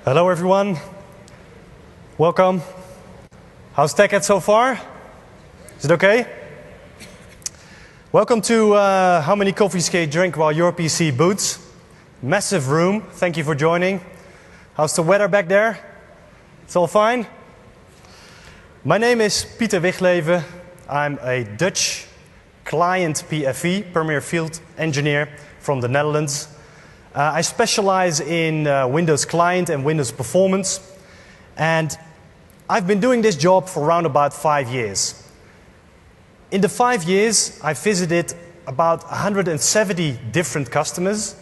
Hello everyone, welcome. How's TechEd so far? Is it okay? Welcome to How Many Coffees Can You Drink While Your PC Boots? Massive room, thank you for joining. How's the weather back there? It's all fine? My name is Pieter Wichleven. I'm a Dutch client PFE, Premier Field Engineer from the Netherlands. I specialize in Windows Client and Windows Performance, and I've been doing this job for around about 5 years. In the 5 years, I visited about 170 different customers,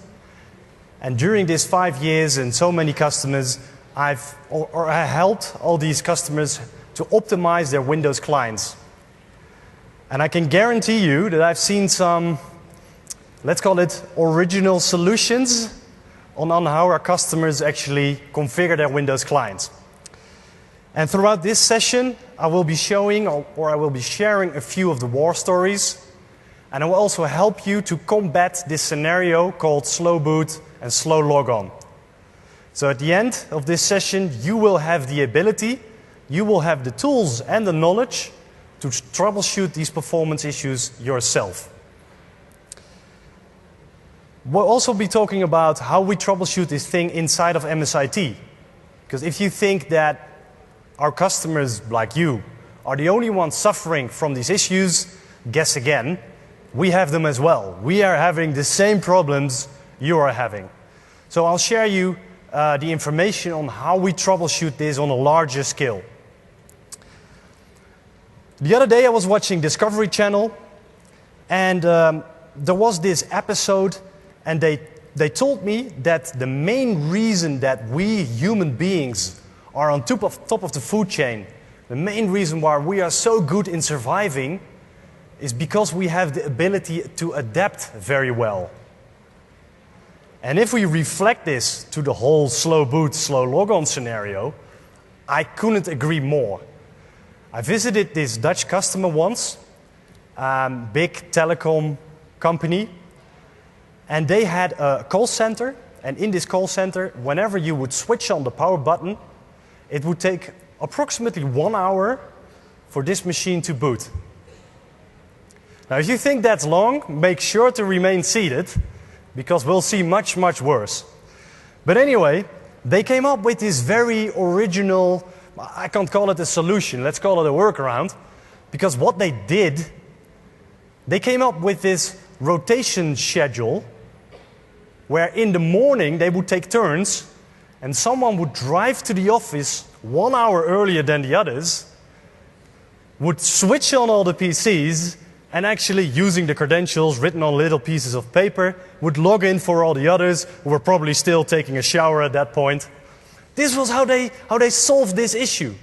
and during these 5 years and so many customers, I helped all these customers to optimize their Windows clients. And I can guarantee you that I've seen some, let's call it original solutions on how our customers actually configure their Windows clients. And throughout this session, I will be showing or I will be sharing a few of the war stories. And I will also help you to combat this scenario called slow boot and slow logon. So at the end of this session, you will have the ability, you will have the tools and the knowledge to troubleshoot these performance issues yourself. We'll also be talking about how we troubleshoot this thing inside of MSIT. Because if you think that our customers, like you, are the only ones suffering from these issues, guess again, we have them as well. We are having the same problems you are having. So I'll share you the information on how we troubleshoot this on a larger scale. The other day I was watching Discovery Channel, and there was this episode. And they told me that the main reason that we human beings are on top of the food chain, the main reason why we are so good in surviving, is because we have the ability to adapt very well. And if we reflect this to the whole slow boot, slow logon scenario, I couldn't agree more. I visited this Dutch customer once, big telecom company. And they had a call center, and in this call center, whenever you would switch on the power button, it would take approximately 1 hour for this machine to boot. Now, if you think that's long, make sure to remain seated, because we'll see much, much worse. But anyway, they came up with this very original, I can't call it a solution, let's call it a workaround, because what they did, they came up with this rotation schedule where in the morning they would take turns and someone would drive to the office 1 hour earlier than the others, would switch on all the PCs, and actually using the credentials written on little pieces of paper, would log in for all the others who were probably still taking a shower at that point. This was how they solved this issue.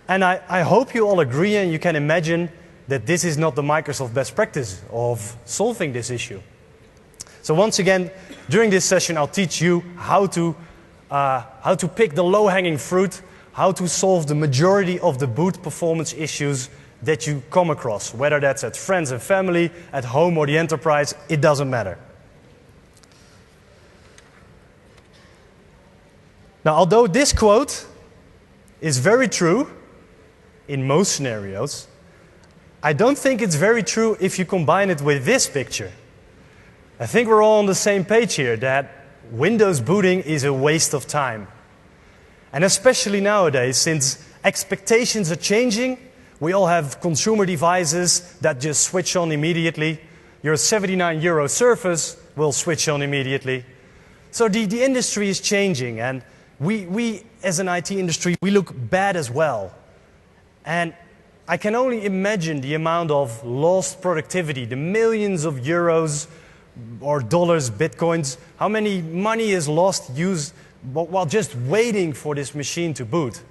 And I hope you all agree and you can imagine that this is not the Microsoft best practice of solving this issue. So once again, during this session, I'll teach you how to pick the low-hanging fruit, how to solve the majority of the boot performance issues that you come across, whether that's at friends and family, at home or the enterprise, it doesn't matter. Now, although this quote is very true in most scenarios, I don't think it's very true if you combine it with this picture. I think we're all on the same page here that Windows booting is a waste of time. And especially nowadays, since expectations are changing, we all have consumer devices that just switch on immediately. Your €79 Surface will switch on immediately. So the industry is changing, and we as an IT industry, we look bad as well. And I can only imagine the amount of lost productivity, the millions of euros or dollars, bitcoins, how many money is lost used while just waiting for this machine to boot.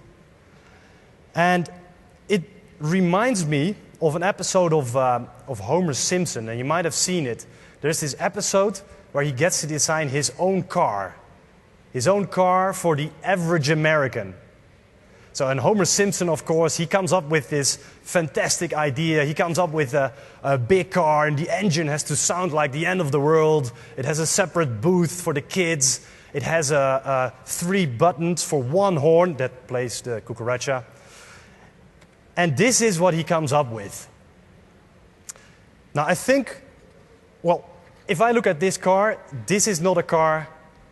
And it reminds me of an episode of Homer Simpson, and you might have seen it. There's this episode where he gets to design his own car for the average American. So, and Homer Simpson, of course, he comes up with this fantastic idea. He comes up with a big car, and the engine has to sound like the end of the world. It has a separate booth for the kids. It has 3 buttons for 1 horn that plays the cucaracha. And this is what he comes up with. Now, I think, well, if I look at this car, this is not a car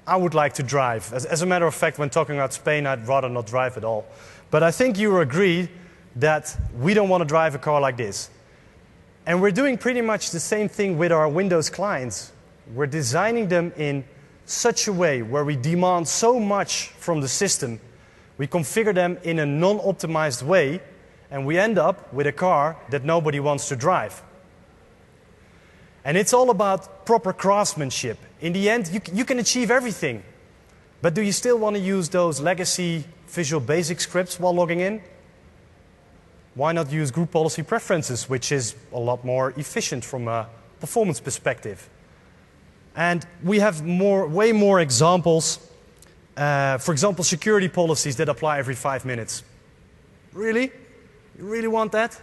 I would like to drive. As a matter of fact, when talking about Spain, I'd rather not drive at all. But I think you agree that we don't want to drive a car like this. And we're doing pretty much the same thing with our Windows clients. We're designing them in such a way where we demand so much from the system, we configure them in a non-optimized way, and we end up with a car that nobody wants to drive. And it's all about proper craftsmanship. In the end, you can achieve everything. But do you still want to use those legacy Visual Basic scripts while logging in? Why not use group policy preferences, which is a lot more efficient from a performance perspective? And we have way more examples. For example, security policies that apply every 5 minutes. Really? You really want that?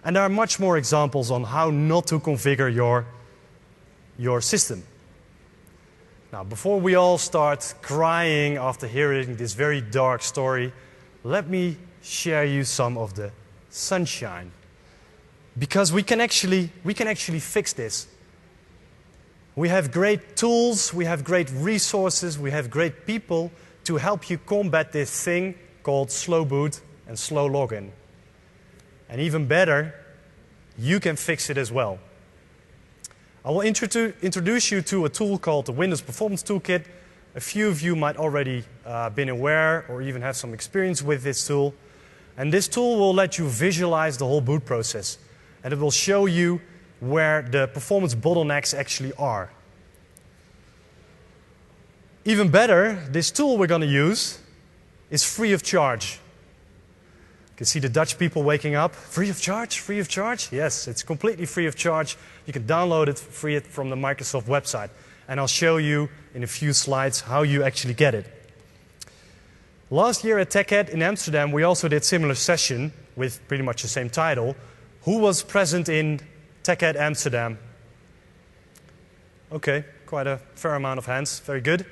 And there are much more examples on how not to configure your system. Now, before we all start crying after hearing this very dark story, let me share you some of the sunshine. Because we can actually fix this. We have great tools, we have great resources, we have great people to help you combat this thing called slow boot and slow login. And even better, you can fix it as well. I will introduce you to a tool called the Windows Performance Toolkit. A few of you might already been aware or even have some experience with this tool. And this tool will let you visualize the whole boot process. And it will show you where the performance bottlenecks actually are. Even better, this tool we're going to use is free of charge. You can see the Dutch people waking up. Free of charge? Free of charge? Yes, it's completely free of charge. You can download it, free it from the Microsoft website. And I'll show you in a few slides how you actually get it. Last year at TechEd in Amsterdam, we also did a similar session with pretty much the same title. Who was present in TechEd Amsterdam? Okay, quite a fair amount of hands. Very good.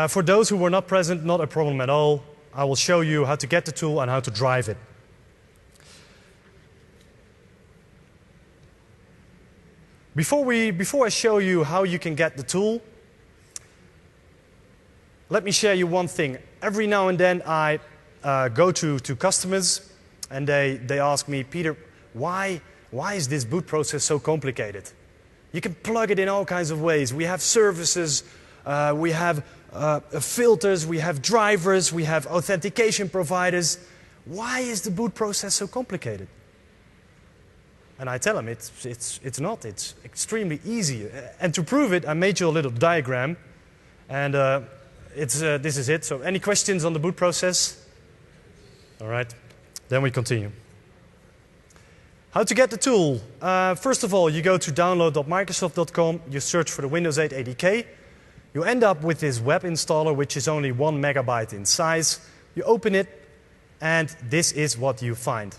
For those who were not present, not a problem at all. I will show you how to get the tool and how to drive it. Before I show you how you can get the tool, let me share you one thing. Every now and then I go to customers and they ask me, Peter, why is this boot process so complicated? You can plug it in all kinds of ways. We have services, we have filters, we have drivers, we have authentication providers. Why is the boot process so complicated? And I tell them it's not. It's extremely easy. And to prove it, I made you a little diagram. And this is it. So any questions on the boot process? All right. Then we continue. How to get the tool? First of all, you go to download.microsoft.com. You search for the Windows 8 ADK. You end up with this web installer, which is only 1 megabyte in size. You open it, and this is what you find.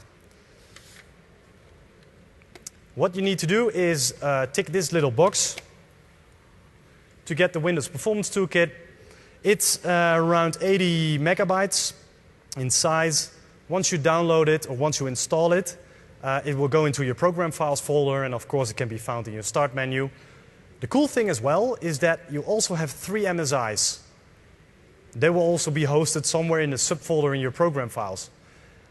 What you need to do is tick this little box to get the Windows Performance Toolkit. It's around 80 megabytes in size. Once you download it, or once you install it, it will go into your program files folder, and of course it can be found in your start menu. The cool thing as well is that you also have 3 MSIs. They will also be hosted somewhere in the subfolder in your program files.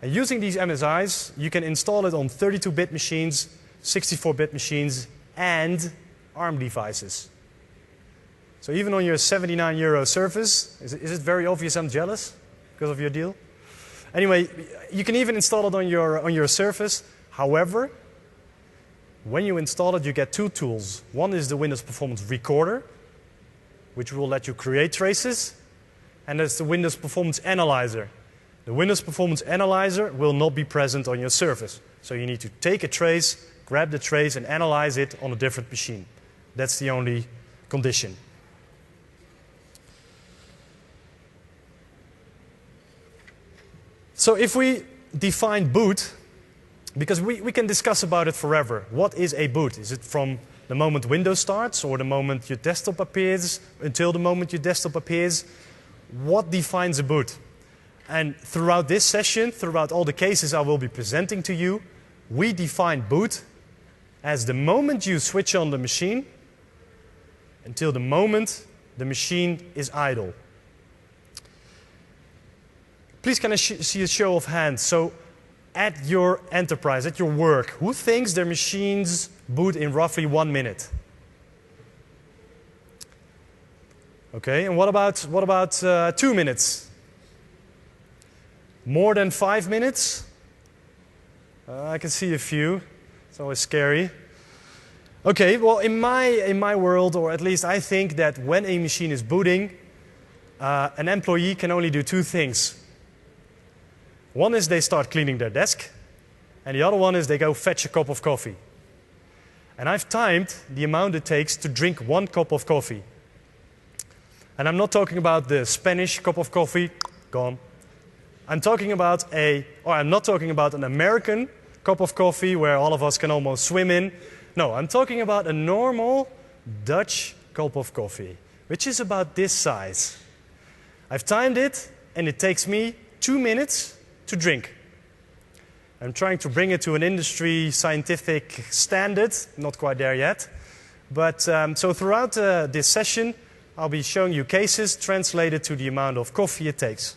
And using these MSIs, you can install it on 32-bit machines, 64-bit machines, and ARM devices. So even on your €79 Surface, is it very obvious I'm jealous because of your deal? Anyway, you can even install it on your Surface. However, when you install it, you get 2 tools. One is the Windows Performance Recorder, which will let you create traces, and there's the Windows Performance Analyzer. The Windows Performance Analyzer will not be present on your Surface. So you need to take a trace, grab the trace, and analyze it on a different machine. That's the only condition. So if we define boot, because we can discuss about it forever. What is a boot? Is it from the moment Windows starts or the moment your desktop appears until the moment your desktop appears? What defines a boot? And throughout this session, throughout all the cases I will be presenting to you, we define boot as the moment you switch on the machine until the moment the machine is idle. Please can I see a show of hands? So at your enterprise, at your work, who thinks their machines boot in roughly 1 minute? Okay, and what about 2 minutes? More than 5 minutes? I can see a few. It's always scary. Okay, well, in my world, or at least I think that when a machine is booting, an employee can only do two things. One is they start cleaning their desk, and the other one is they go fetch a cup of coffee. And I've timed the amount it takes to drink 1 cup of coffee. And I'm not talking about the Spanish cup of coffee, gone. I'm not talking about an American cup of coffee where all of us can almost swim in. No, I'm talking about a normal Dutch cup of coffee, which is about this size. I've timed it, and it takes me 2 minutes to drink. I'm trying to bring it to an industry scientific standard, not quite there yet. But so throughout this session, I'll be showing you cases translated to the amount of coffee it takes.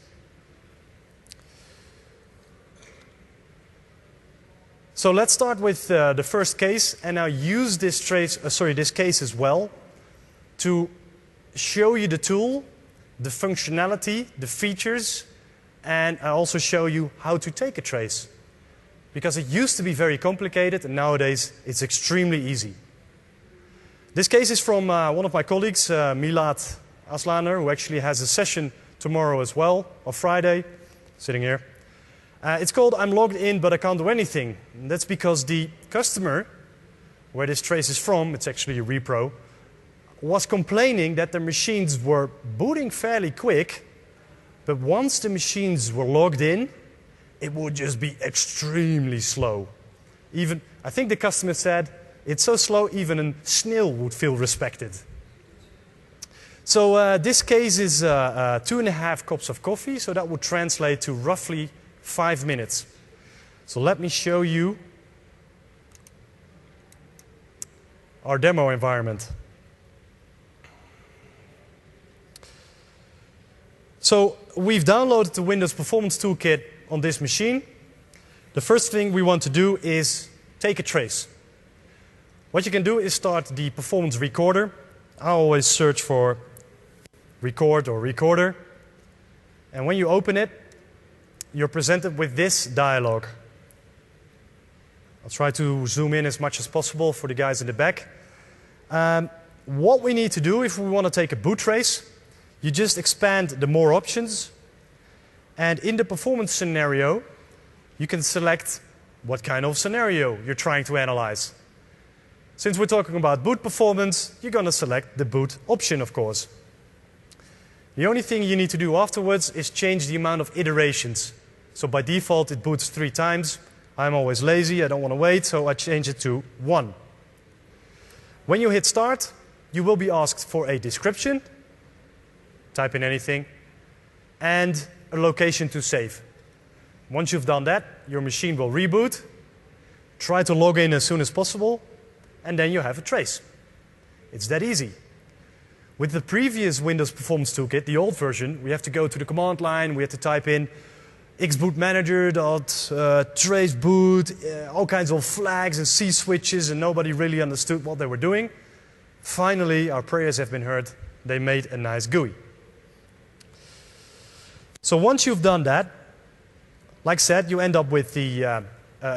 So let's start with the first case, and I'll use this case as well to show you the tool, the functionality, the features, and I'll also show you how to take a trace. Because it used to be very complicated, and nowadays it's extremely easy. This case is from one of my colleagues, Milad Aslaner, who actually has a session tomorrow as well, or Friday, sitting here. It's called I'm logged in, but I can't do anything. And that's because the customer, where this trace is from, it's actually a repro, was complaining that the machines were booting fairly quick, but once the machines were logged in, it would just be extremely slow. Even, I think the customer said, it's so slow even a snail would feel respected. So this case is 2.5 cups of coffee, so that would translate to roughly 5 minutes. So let me show you our demo environment. So we've downloaded the Windows Performance Toolkit on this machine. The first thing we want to do is take a trace. What you can do is start the performance recorder. I always search for record or recorder. And when you open it, you're presented with this dialog. I'll try to zoom in as much as possible for the guys in the back. What we need to do if we want to take a boot trace, you just expand the more options. And in the performance scenario, you can select what kind of scenario you're trying to analyze. Since we're talking about boot performance, you're going to select the boot option, of course. The only thing you need to do afterwards is change the amount of iterations. So by default, it boots 3 times. I'm always lazy, I don't want to wait, so I change it to 1. When you hit start, you will be asked for a description, type in anything, and a location to save. Once you've done that, your machine will reboot, try to log in as soon as possible, and then you have a trace. It's that easy. With the previous Windows Performance Toolkit, the old version, we have to go to the command line, we have to type in xbootmanager.traceboot, all kinds of flags and C switches, and nobody really understood what they were doing. Finally, our prayers have been heard. They made a nice GUI. So once you've done that, like I said, you end up with the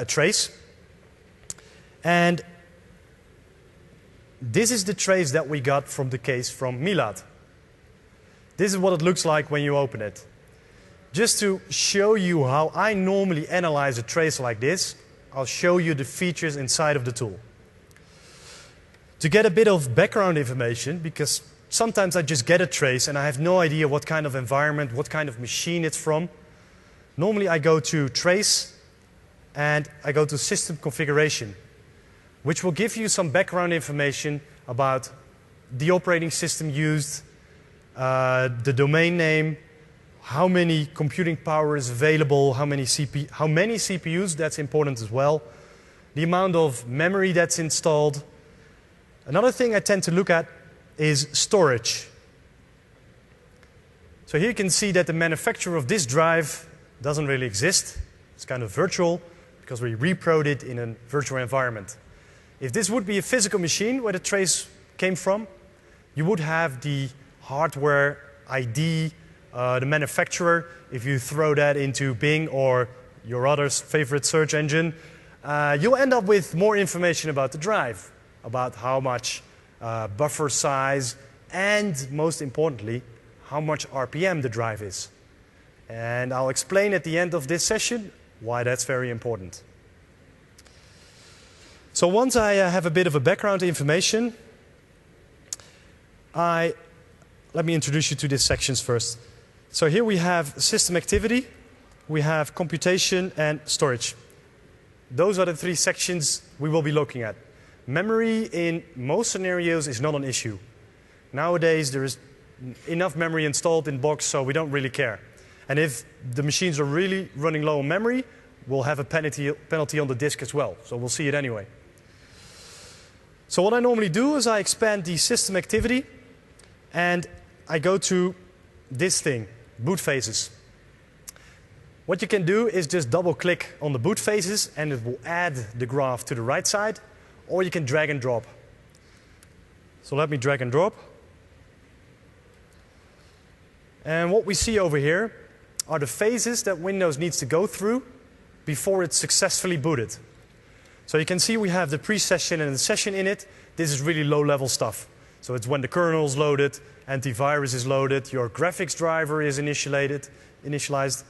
trace. And this is the trace that we got from the case from Milad. This is what it looks like when you open it. Just to show you how I normally analyze a trace like this, I'll show you the features inside of the tool. To get a bit of background information, because sometimes I just get a trace and I have no idea what kind of environment, what kind of machine it's from. Normally I go to Trace and I go to System Configuration, which will give you some background information about the operating system used, the domain name, how many computing power is available, how many CPUs, that's important as well, the amount of memory that's installed. Another thing I tend to look at is storage. So here you can see that the manufacturer of this drive doesn't really exist. It's kind of virtual because we repro'd it in a virtual environment. If this would be a physical machine where the trace came from, you would have the hardware ID, the manufacturer. If you throw that into Bing or your other favorite search engine, you'll end up with more information about the drive, about how much buffer size, and most importantly, how much RPM the drive is. And I'll explain at the end of this session why that's very important. So once I have a bit of a background information, let me introduce you to these sections first. So here we have system activity, we have computation and storage. Those are the three sections we will be looking at. Memory in most scenarios is not an issue. Nowadays there is enough memory installed in box, so we don't really care. And if the machines are really running low on memory, we'll have a penalty on the disk as well. So we'll see it anyway. So what I normally do is I expand the system activity and I go to this thing, boot phases. What you can do is just double click on the boot phases and it will add the graph to the right side, or you can drag and drop. So let me drag and drop. And what we see over here are the phases that Windows needs to go through before it's successfully booted. So you can see we have the pre-session and the session in it. This is really low-level stuff. So it's when the kernel is loaded, antivirus is loaded, your graphics driver is initialized.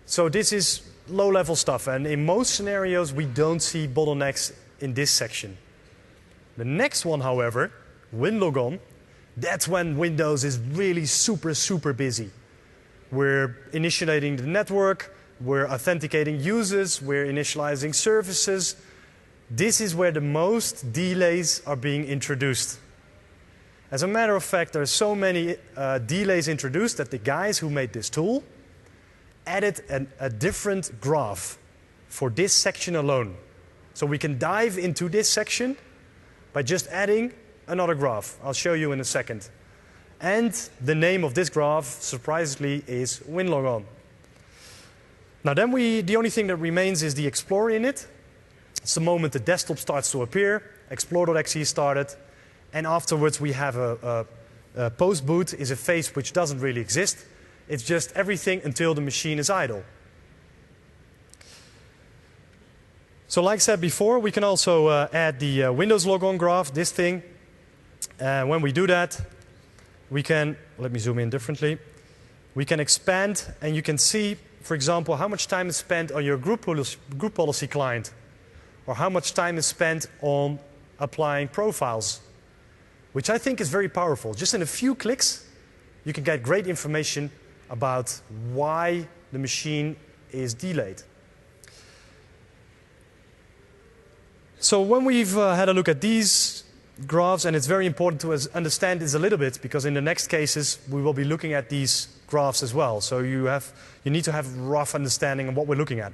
So this is low-level stuff, and in most scenarios we don't see bottlenecks in this section. The next one, however, WinLogon, that's when Windows is really super busy. We're initiating the network, we're authenticating users, we're initializing services. This is where the most delays are being introduced. As a matter of fact, there are so many delays introduced that the guys who made this tool added a different graph for this section alone. So we can dive into this section by just adding another graph. I'll show you in a second. And the name of this graph, surprisingly, is WinLogon. Now then the only thing that remains is the Explorer in it. It's the moment the desktop starts to appear, Explore.exe started, and afterwards we have a post-boot is a phase which doesn't really exist. It's just everything until the machine is idle. So like I said before, we can also add the Windows logon graph, this thing. When we do that, we can, let me zoom in differently, we can expand and you can see, for example, how much time is spent on your group policy client, or how much time is spent on applying profiles, which I think is very powerful. Just in a few clicks, you can get great information about why the machine is delayed. So when we've had a look at these graphs, and it's very important to understand this a little bit, because in the next cases we will be looking at these graphs as well. So you need to have a rough understanding of what we're looking at.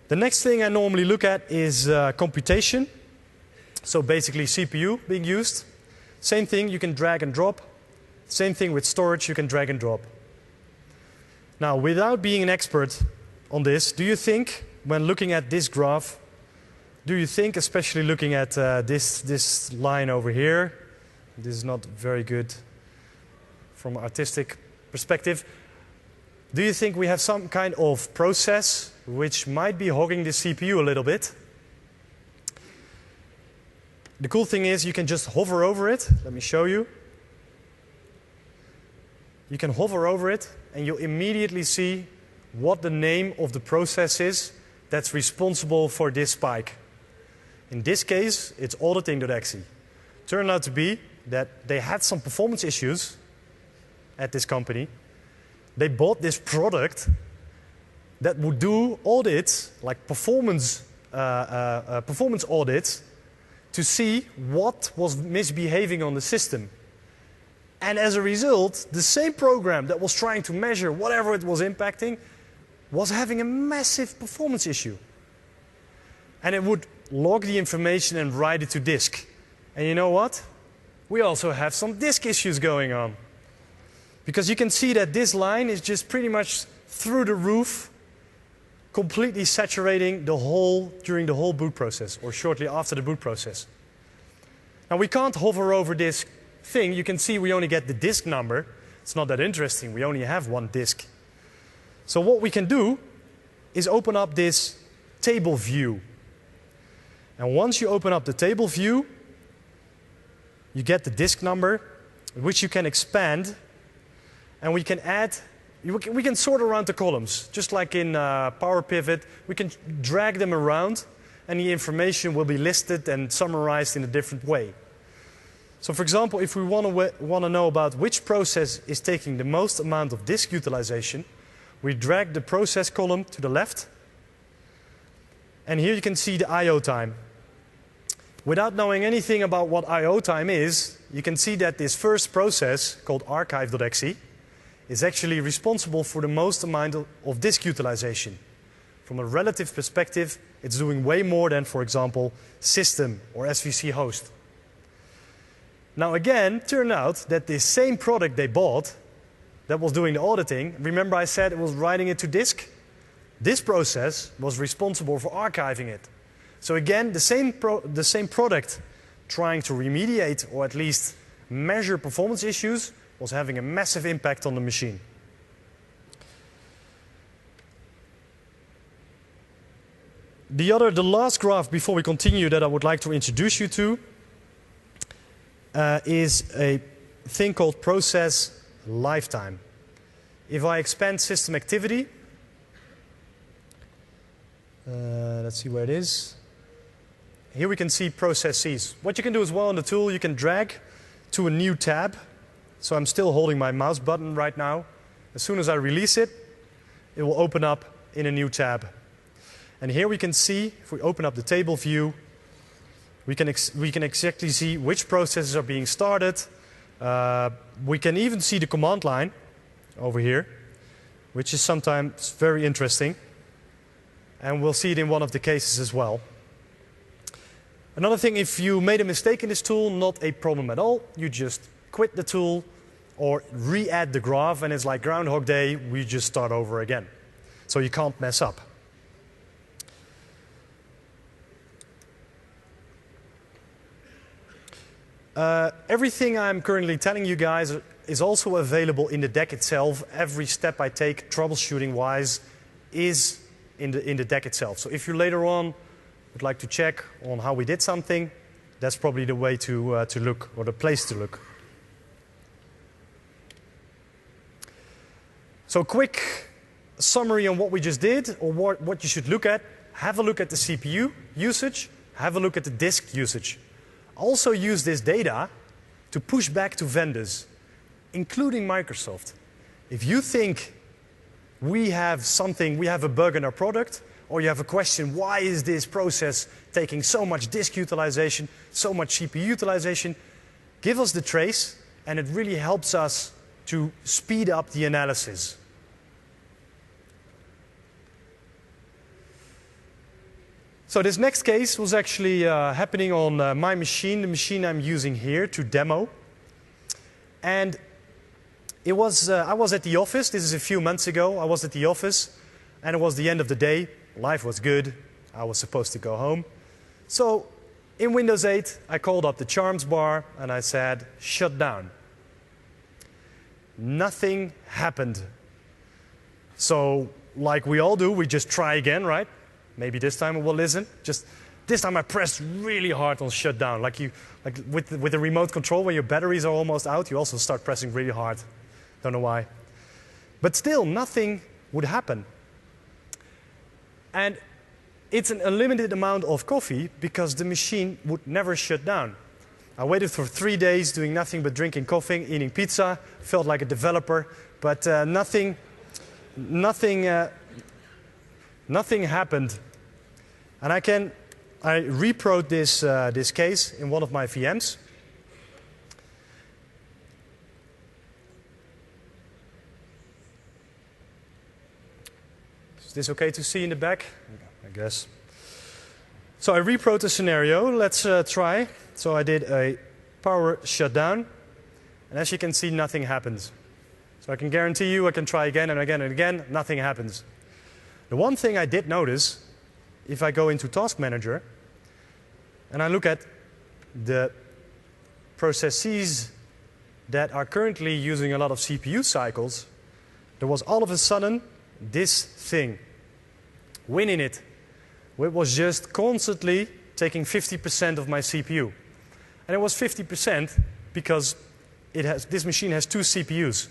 The next thing I normally look at is computation. So basically CPU being used. Same thing, you can drag and drop. Same thing with storage, you can drag and drop. Now, without being an expert on this, do you think, when looking at this graph, do you think, especially looking at this line over here, this is not very good from an artistic perspective, do you think we have some kind of process which might be hogging the CPU a little bit? The cool thing is you can just hover over it. Let me show you. You can hover over it and you'll immediately see what the name of the process is that's responsible for this spike. In this case, it's auditing.exe. Turned out to be that they had some performance issues at this company, They bought this product that would do audits, like performance audits, to see what was misbehaving on the system. And as a result, the same program that was trying to measure whatever it was impacting was having a massive performance issue. And it would log the information and write it to disk. And you know what? We also have some disk issues going on. Because you can see that this line is just pretty much through the roof, completely saturating during the whole boot process, or shortly after the boot process. Now we can't hover over this thing. You can see we only get the disk number. It's not that interesting. We only have one disk. So what we can do is open up this table view. And once you open up the table view, you get the disk number, which you can expand, and we can add, we can sort around the columns, just like in Power Pivot. We can drag them around, and the information will be listed and summarized in a different way. So for example, if we want to know about which process is taking the most amount of disk utilization, we drag the process column to the left, and here you can see the I/O time. Without knowing anything about what I/O time is, you can see that this first process, called archive.exe, is actually responsible for the most amount of disk utilization. From a relative perspective, it's doing way more than, for example, system or SVC host. Now again, turned out that this same product they bought that was doing the auditing, remember I said it was writing it to disk? This process was responsible for archiving it. So again, the same product trying to remediate or at least measure performance issues was having a massive impact on the machine. The last graph before we continue that I would like to introduce you to is a thing called process lifetime. If I expand system activity, let's see where it is. Here we can see processes. What you can do as well in the tool, you can drag to a new tab. So I'm still holding my mouse button right now. As soon as I release it, it will open up in a new tab. And here we can see, if we open up the table view, we can exactly see which processes are being started. We can even see the command line over here, which is sometimes very interesting. And we'll see it in one of the cases as well. Another thing, if you made a mistake in this tool, not a problem at all. You just quit the tool or re-add the graph, and it's like Groundhog Day, we just start over again. So you can't mess up. Everything I'm currently telling you guys is also available in the deck itself. Every step I take troubleshooting-wise is in the deck itself. So if you later on would like to check on how we did something, that's probably the way to look, or the place to look. So quick summary on what we just did, or what you should look at. Have a look at the CPU usage. Have a look at the disk usage. Also use this data to push back to vendors, including Microsoft. If you think we have a bug in our product, or you have a question, why is this process taking so much disk utilization, so much CPU utilization, give us the trace, and it really helps us to speed up the analysis. So this next case was actually happening on my machine, the machine I'm using here to demo. And it was, I was at the office, this is a few months ago, I was at the office, and it was the end of the day. Life was good. I was supposed to go home. So in Windows 8, I called up the charms bar and I said, shut down. Nothing happened. So like we all do, we just try again, right? Maybe this time it will listen. Just this time I pressed really hard on shutdown. Like with the remote control, when your batteries are almost out, you also start pressing really hard. Don't know why. But still, nothing would happen. And it's an unlimited amount of coffee because the machine would never shut down. I waited for 3 days doing nothing but drinking coffee, eating pizza, felt like a developer, but nothing happened. And I reprod this case in one of my VMs. Is this okay to see in the back? I guess. So I reprod the scenario. Let's try. So I did a power shutdown. And as you can see, nothing happens. So I can guarantee you I can try again and again and again. Nothing happens. The one thing I did notice, if I go into Task Manager and I look at the processes that are currently using a lot of CPU cycles, there was all of a sudden this thing, WinInit, which was just constantly taking 50% of my CPU. And it was 50% because this machine has 2 CPUs.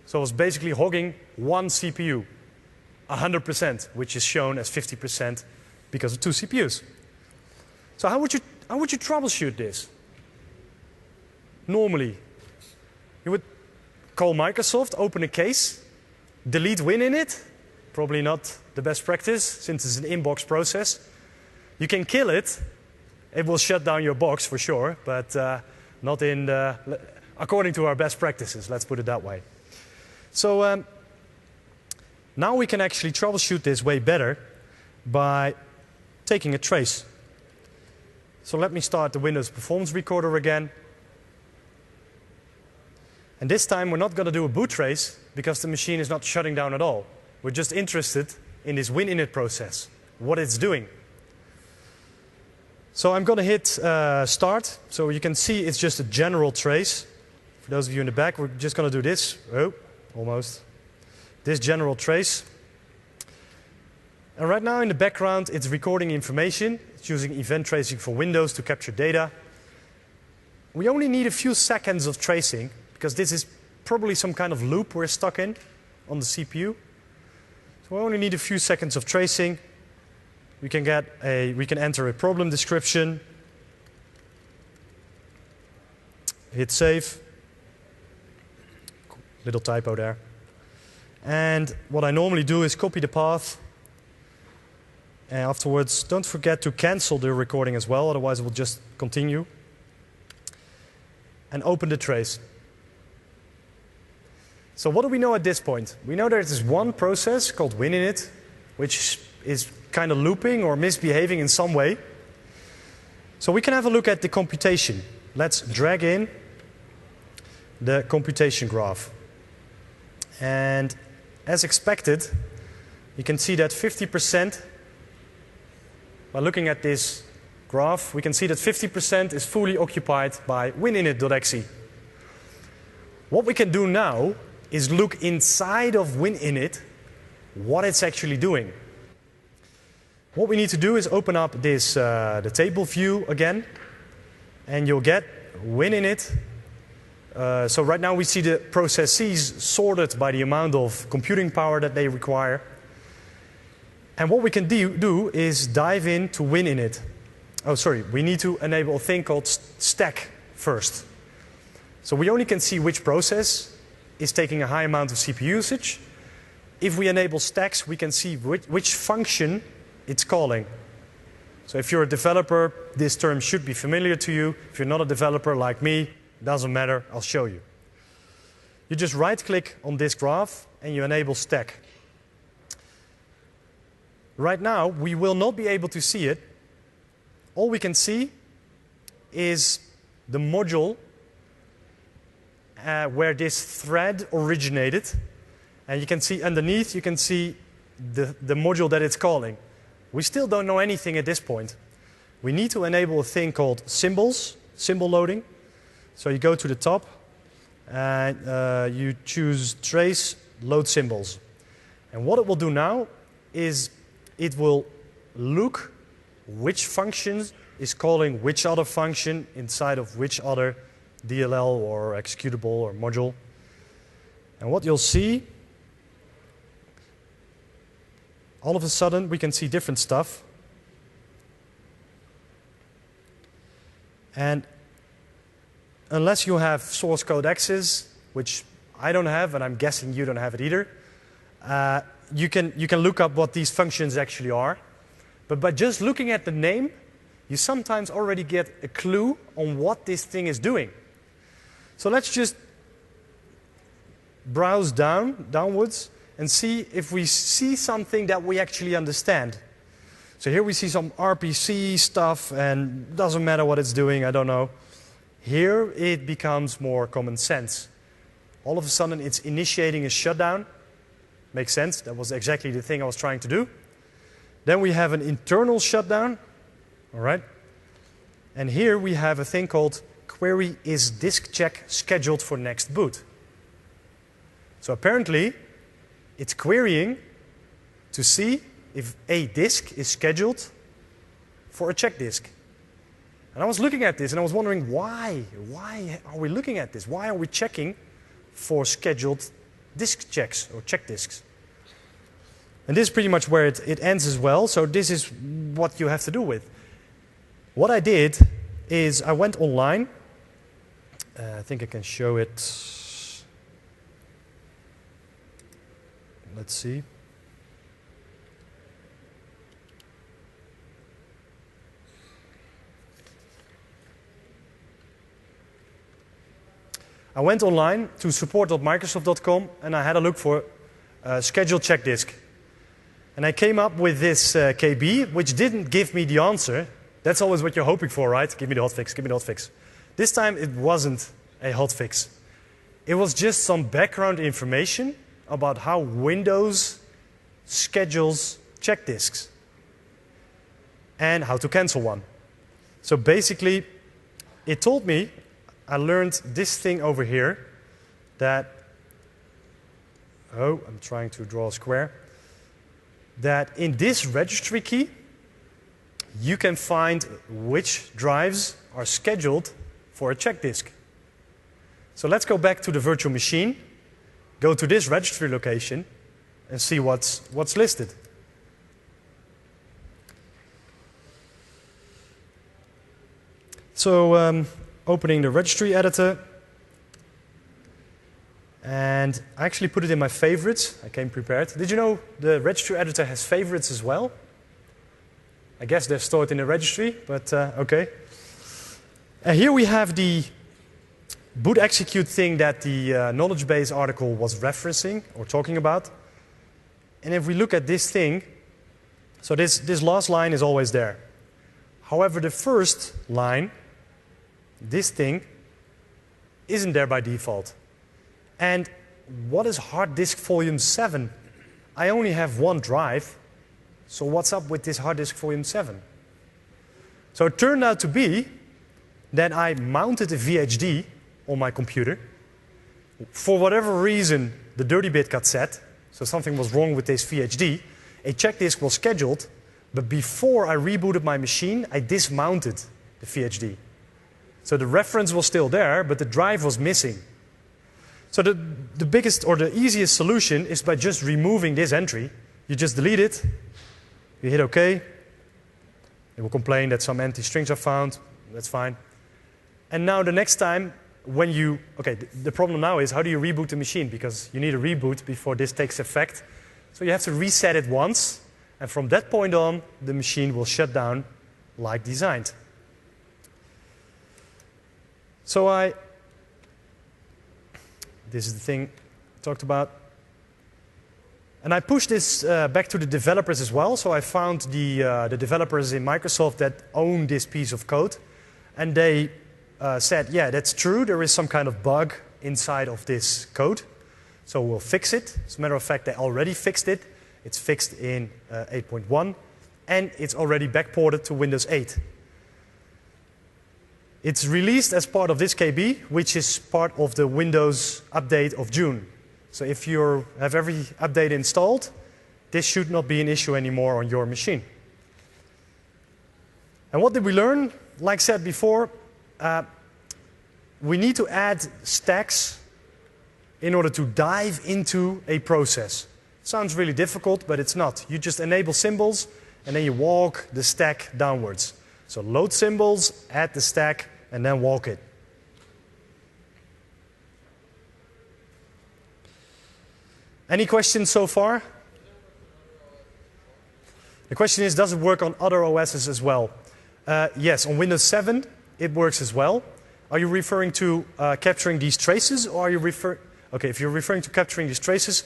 So it was basically hogging 1 CPU, 100%, which is shown as 50% because of 2 CPUs. So how would you troubleshoot this? Normally, you would call Microsoft, open a case, delete WinInit. Probably not the best practice since it's an inbox process. You can kill it. It will shut down your box for sure, but not according to our best practices, let's put it that way. So now we can actually troubleshoot this way better by taking a trace. So let me start the Windows Performance Recorder again. And this time we're not going to do a boot trace because the machine is not shutting down at all. We're just interested in this WinInit process, what it's doing. So I'm going to hit start. So you can see it's just a general trace. For those of you in the back, we're just going to do this. Oh, almost. This general trace. And right now in the background, it's recording information. It's using event tracing for Windows to capture data. We only need a few seconds of tracing because this is probably some kind of loop we're stuck in on the CPU. So we only need a few seconds of tracing. We can enter a problem description. Hit save. Little typo there. And what I normally do is copy the path. And afterwards, don't forget to cancel the recording as well, otherwise it will just continue. And open the trace. So what do we know at this point? We know there is one process called WinInit, which is kind of looping or misbehaving in some way. So we can have a look at the computation. Let's drag in the computation graph. And as expected, you can see that 50%, by looking at this graph, we can see that 50% is fully occupied by WinInit.exe. What we can do now is look inside of WinInit what it's actually doing. What we need to do is open up this the table view again, and you'll get WinInit. So right now we see the processes sorted by the amount of computing power that they require. And what we can do is dive into WinInit. Oh, sorry, we need to enable a thing called stack first. So we only can see which process is taking a high amount of CPU usage. If we enable stacks, we can see which function it's calling. So if you're a developer, this term should be familiar to you. If you're not a developer like me, doesn't matter, I'll show you. You just right-click on this graph and you enable stack. Right now, we will not be able to see it. All we can see is the module where this thread originated. And you can see underneath, you can see the module that it's calling. We still don't know anything at this point. We need to enable a thing called symbols, symbol loading. So you go to the top and you choose trace, load symbols. And what it will do now is it will look which function is calling which other function inside of which other DLL or executable or module. And what you'll see, all of a sudden we can see different stuff. And unless you have source code access, which I don't have, and I'm guessing you don't have it either, you can look up what these functions actually are. But by just looking at the name, you sometimes already get a clue on what this thing is doing. So let's just browse downwards and see if we see something that we actually understand. So here we see some RPC stuff, and doesn't matter what it's doing, I don't know. Here it becomes more common sense. All of a sudden it's initiating a shutdown. Makes sense, that was exactly the thing I was trying to do. Then we have an internal shutdown, all right? And here we have a thing called query is disk check scheduled for next boot. So apparently it's querying to see if a disk is scheduled for a check disk. And I was looking at this and I was wondering why are we looking at this? Why are we checking for scheduled disk checks or check disks? And this is pretty much where it ends as well. So this is what you have to do with. What I did is I went online. I think I can show it. Let's see. I went online to support.microsoft.com and I had a look for scheduled check disk. And I came up with this KB, which didn't give me the answer. That's always what you're hoping for, right? Give me the hotfix, give me the hotfix. This time it wasn't a hotfix. It was just some background information about how Windows schedules check disks and how to cancel one. So basically, it told me, I learned this thing over here that, I'm trying to draw a square, that in this registry key, you can find which drives are scheduled for a check disk. So let's go back to the virtual machine, go to this registry location, and see what's listed. So opening the registry editor, and I actually put it in my favorites. I came prepared. Did you know the registry editor has favorites as well? I guess they're stored in the registry, but okay. And here we have the boot execute thing that the knowledge base article was referencing or talking about. And if we look at this thing, so this last line is always there. However, the first line, this thing, isn't there by default. And what is hard disk volume 7? I only have one drive, so what's up with this hard disk volume 7? So it turned out to be that I mounted a VHD on my computer. For whatever reason, the dirty bit got set, so something was wrong with this VHD. A check disk was scheduled, but before I rebooted my machine, I dismounted the VHD. So the reference was still there, but the drive was missing. So the biggest or the easiest solution is by just removing this entry. You just delete it, you hit OK. It will complain that some empty strings are found. That's fine. And now the next time when you, the problem now is how do you reboot the machine? Because you need a reboot before this takes effect. So you have to reset it once, and from that point on, the machine will shut down like designed. So this is the thing I talked about. And I pushed this back to the developers as well. So I found the developers in Microsoft that own this piece of code. And they said, yeah, that's true. There is some kind of bug inside of this code. So we'll fix it. As a matter of fact, they already fixed it. It's fixed in 8.1. And it's already backported to Windows 8. It's released as part of this KB, which is part of the Windows update of June. So if you have every update installed, this should not be an issue anymore on your machine. And what did we learn? Like I said before, we need to add stacks in order to dive into a process. It sounds really difficult, but it's not. You just enable symbols, and then you walk the stack downwards. So load symbols, add the stack, and then walk it. Any questions so far? The question is, does it work on other OSs as well? Yes, on Windows 7 it works as well. Are you referring to capturing these traces, or are you okay, if you're referring to capturing these traces,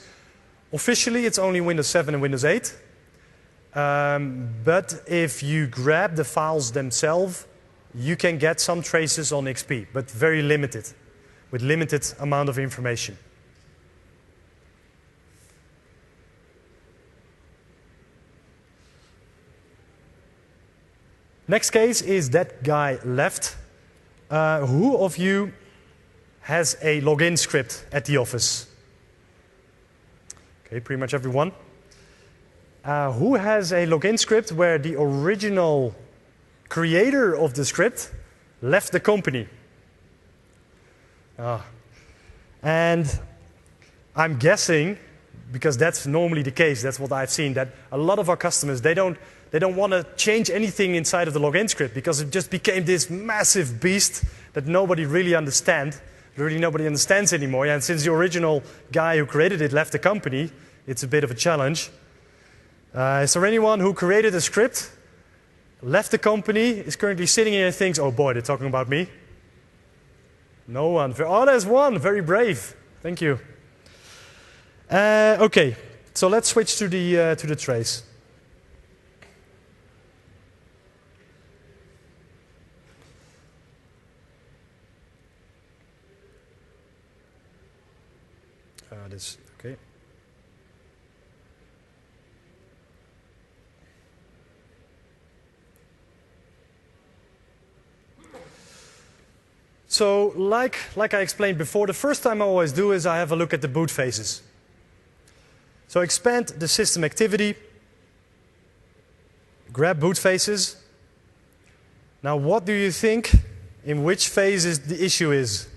officially it's only Windows 7 and Windows 8. But if you grab the files themselves, you can get some traces on XP, but very limited, with limited amount of information. Next case is that guy left. Who of you has a login script at the office? Okay, pretty much everyone. Who has a login script where the original creator of the script left the company? And I'm guessing, because that's normally the case, that's what I've seen, that a lot of our customers, they don't want to change anything inside of the login script because it just became this massive beast that nobody really understands anymore. And since the original guy who created it left the company, it's a bit of a challenge. Is there anyone who created a script, left the company, is currently sitting here and thinks, oh boy, they're talking about me? No one. Oh, there's one. Very brave. Thank you. Okay, so let's switch to the trace. Okay. So, like I explained before, the first time I always do is I have a look at the boot phases. So expand the system activity, grab boot phases. Now, what do you think in which phase the issue is?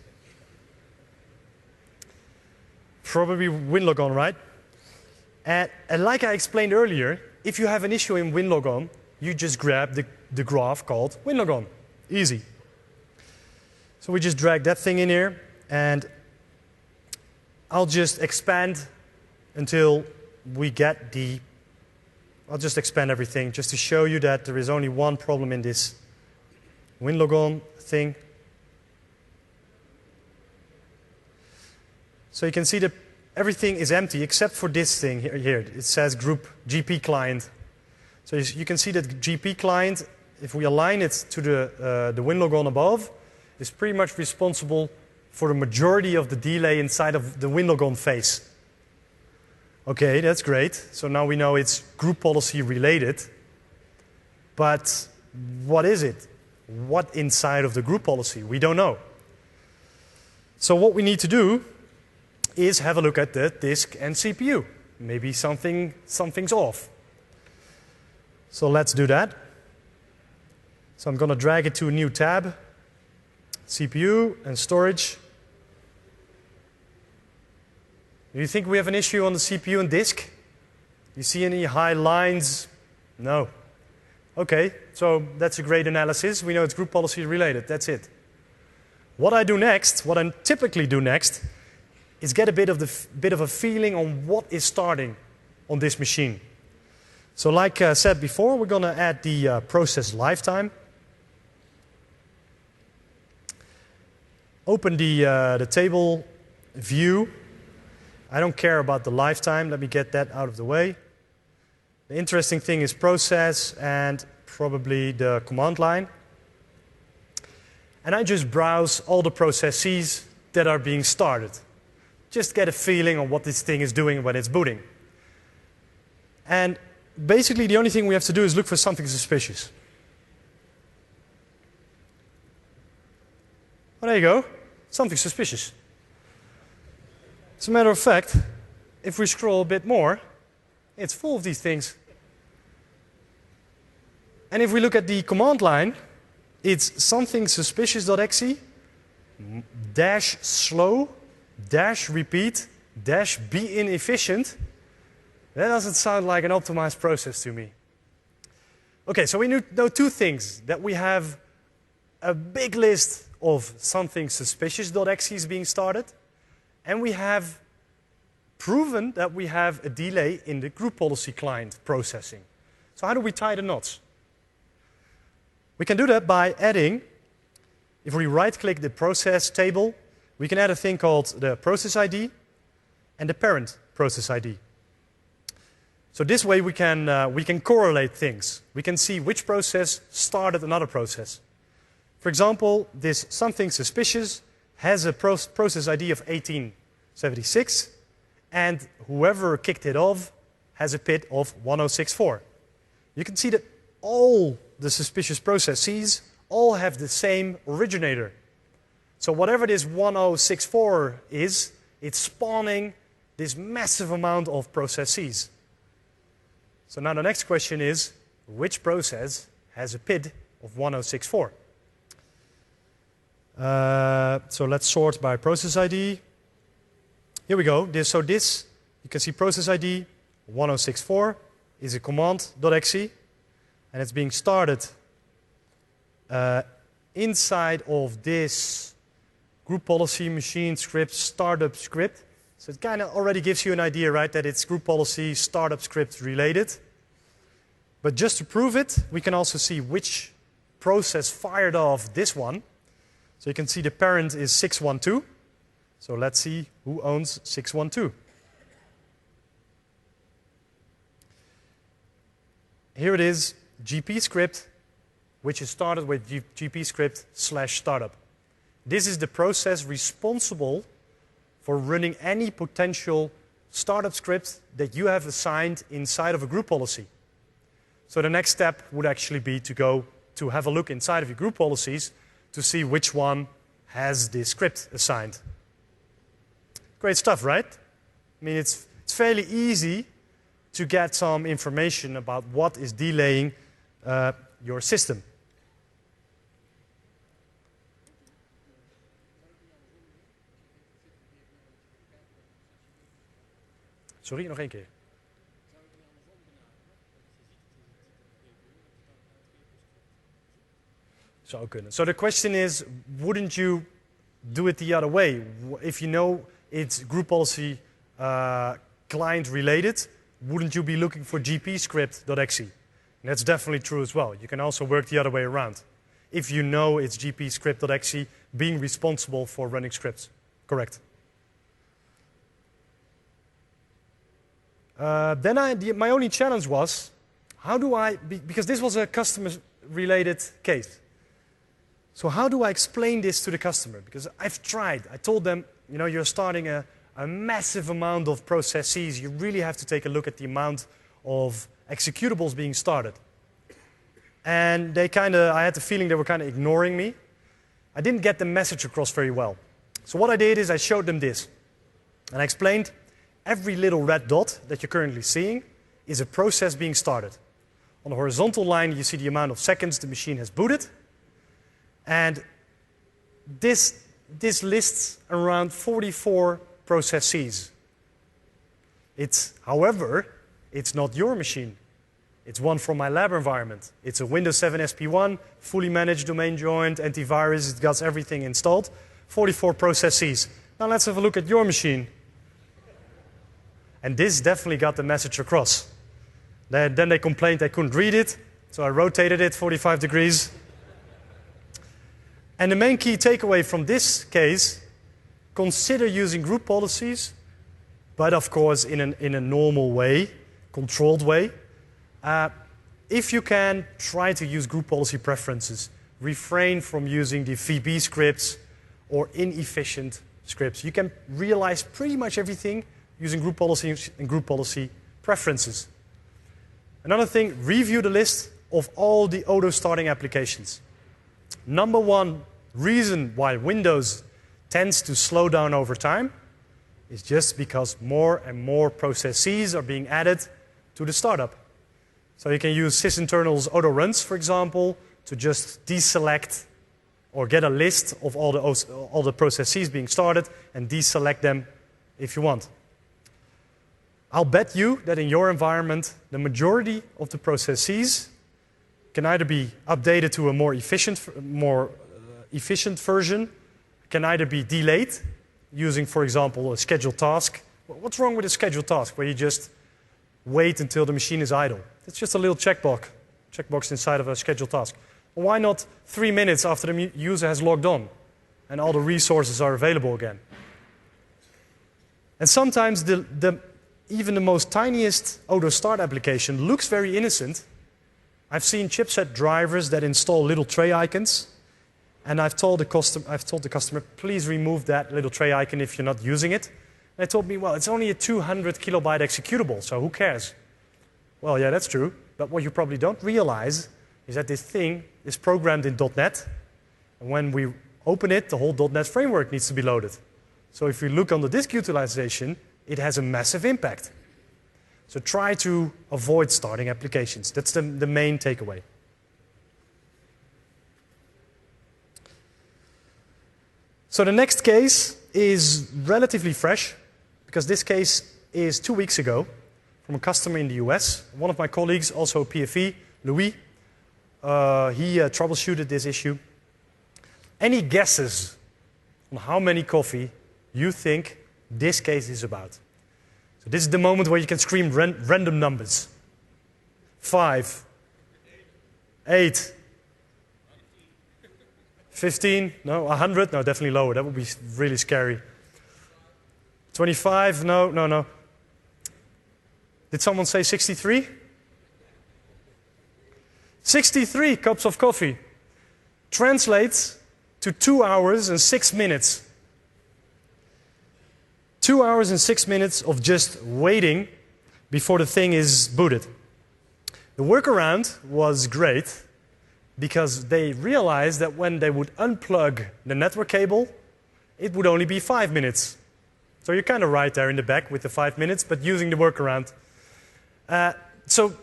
Probably WinLogon, right? And like I explained earlier, if you have an issue in WinLogon, you just grab the graph called WinLogon. Easy. So we just drag that thing in here, and I'll just expand until we get I'll just expand everything just to show you that there is only one problem in this WinLogon thing. So you can see that everything is empty except for this thing here. It says group GP client. So you can see that GP client, if we align it to the WinLogon above, is pretty much responsible for the majority of the delay inside of the WinLogon phase. Okay, that's great. So now we know it's group policy related. But what is it? What inside of the group policy? We don't know. So what we need to do is have a look at the disk and CPU. Maybe something's off. So let's do that. So I'm going to drag it to a new tab. CPU and storage. Do you think we have an issue on the CPU and disk? You see any high lines? No. Okay, so that's a great analysis. We know it's group policy related. That's it. What I typically do next, is get a bit of a feeling on what is starting on this machine. So like I said before, we're going to add the process lifetime. Open the table view. I don't care about the lifetime. Let me get that out of the way. The interesting thing is process and probably the command line. And I just browse all the processes that are being started. Just get a feeling on what this thing is doing when it's booting. And basically the only thing we have to do is look for something suspicious. Well, there you go. Something suspicious. As a matter of fact, if we scroll a bit more, it's full of these things. And if we look at the command line, it's something suspicious.exe dash slow dash repeat dash be inefficient. That doesn't sound like an optimized process to me. Okay, so we know two things. That we have a big list of something suspicious.exe is being started, and we have proven that we have a delay in the group policy client processing. So how do we tie the knots? We can do that by adding, if we right-click the process table, we can add a thing called the process ID and the parent process ID. So this way we can correlate things. We can see which process started another process. For example, this something suspicious has a process ID of 1876, and whoever kicked it off has a PID of 1064. You can see that all the suspicious processes all have the same originator. So whatever this 1064 is, it's spawning this massive amount of processes. So now the next question is, which process has a PID of 1064? So let's sort by process ID. Here we go. So this, you can see process ID 1064 is a command.exe, and it's being started inside of this group policy machine script startup script. So it kind of already gives you an idea, right, that it's group policy startup script related. But just to prove it, we can also see which process fired off this one. So you can see the parent is 612. So let's see who owns 612. Here it is, GP script, which is started with GP script /startup. This is the process responsible for running any potential startup script that you have assigned inside of a group policy. So the next step would actually be to go to have a look inside of your group policies to see which one has this script assigned. Great stuff, right? I mean, it's fairly easy to get some information about what is delaying your system. Sorry, nog één keer. Zou kunnen. So the question is, wouldn't you do it the other way? If you know it's group policy client related, wouldn't you be looking for gpscript.exe? And that's definitely true as well. You can also work the other way around. If you know it's gpscript.exe being responsible for running scripts. Correct. Then my only challenge was, how do I, because this was a customer-related case. So how do I explain this to the customer? Because I've tried. I told them, you know, you're starting a massive amount of processes. You really have to take a look at the amount of executables being started. And I had the feeling they were kind of ignoring me. I didn't get the message across very well. So what I did is I showed them this. And I explained, every little red dot that you're currently seeing is a process being started. On the horizontal line, you see the amount of seconds the machine has booted. And this lists around 44 processes. However, it's not your machine. It's one from my lab environment. It's a Windows 7 SP1, fully managed domain joined, antivirus, it got everything installed. 44 processes. Now let's have a look at your machine. And this definitely got the message across. Then they complained they couldn't read it, so I rotated it 45 degrees. And the main key takeaway from this case, consider using group policies, but of course in a normal way, controlled way. If you can, try to use group policy preferences. Refrain from using the VB scripts or inefficient scripts. You can realize pretty much everything using group policies and group policy preferences. Another thing, review the list of all the auto-starting applications. Number one reason why Windows tends to slow down over time is just because more and more processes are being added to the startup. So you can use sysinternal's auto runs, for example, to just deselect or get a list of all the processes being started and deselect them if you want. I'll bet you that in your environment, the majority of the processes can either be updated to a more efficient version, can either be delayed using, for example, a scheduled task What's wrong with a scheduled task where you just wait until the machine is idle? It's just a little checkbox inside of a scheduled task. Well, why not 3 minutes after the user has logged on and all the resources are available again? And sometimes even the most tiniest auto start application looks very innocent. I've seen chipset drivers that install little tray icons, and I've told the customer, please remove that little tray icon if you're not using it. They told me, well, it's only a 200 kilobyte executable, so who cares? Well, yeah, that's true, but what you probably don't realize is that this thing is programmed in .NET, and when we open it, the whole .NET framework needs to be loaded. So if you look on the disk utilization, it has a massive impact. So try to avoid starting applications. That's the main takeaway. So the next case is relatively fresh, because this case is 2 weeks ago from a customer in the US. One of my colleagues, also a PFE, Louis, he troubleshooted this issue. Any guesses on how many coffee you think this case is about? So this is the moment where you can scream random numbers. 5, 8, 15, no, 100, no, definitely lower, that would be really scary. 25, no. Did someone say 63? 63 cups of coffee translates to 2 hours and 6 minutes. 2 hours and 6 minutes of just waiting before the thing is booted. The workaround was great because they realized that when they would unplug the network cable, it would only be 5 minutes. So you're kind of right there in the back with the 5 minutes, but using the workaround. So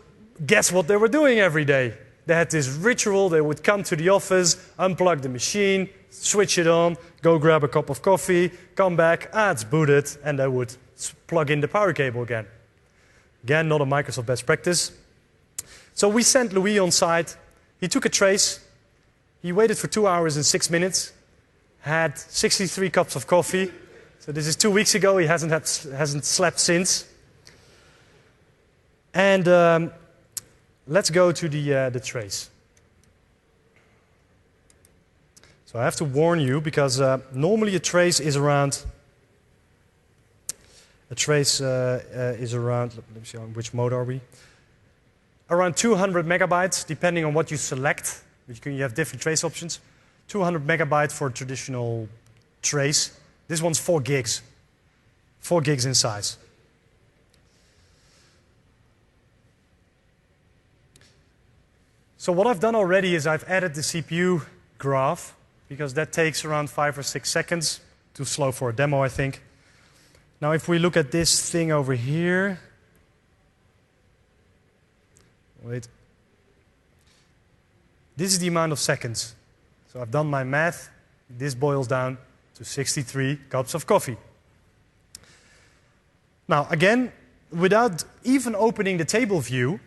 guess what they were doing every day? They had this ritual. They would come to the office, unplug the machine, switch it on, go grab a cup of coffee, come back, it's booted, and they would plug in the power cable again. Again, not a Microsoft best practice. So we sent Louis on site. He took a trace. He waited for 2 hours and 6 minutes, had 63 cups of coffee. So this is 2 weeks ago. He hasn't slept since. And let's go to the trace. So I have to warn you because normally a trace is around. Let me see, on which mode are we? Around 200 megabytes, depending on what you select. You have different trace options. 200 megabytes for a traditional trace. This one's 4 gigs. 4 gigs in size. So what I've done already is I've added the CPU graph, because that takes around 5 or 6 seconds. Too slow for a demo, I think. Now if we look at this thing over here. Wait. This is the amount of seconds. So I've done my math. This boils down to 63 cups of coffee. Now again, without even opening the table view,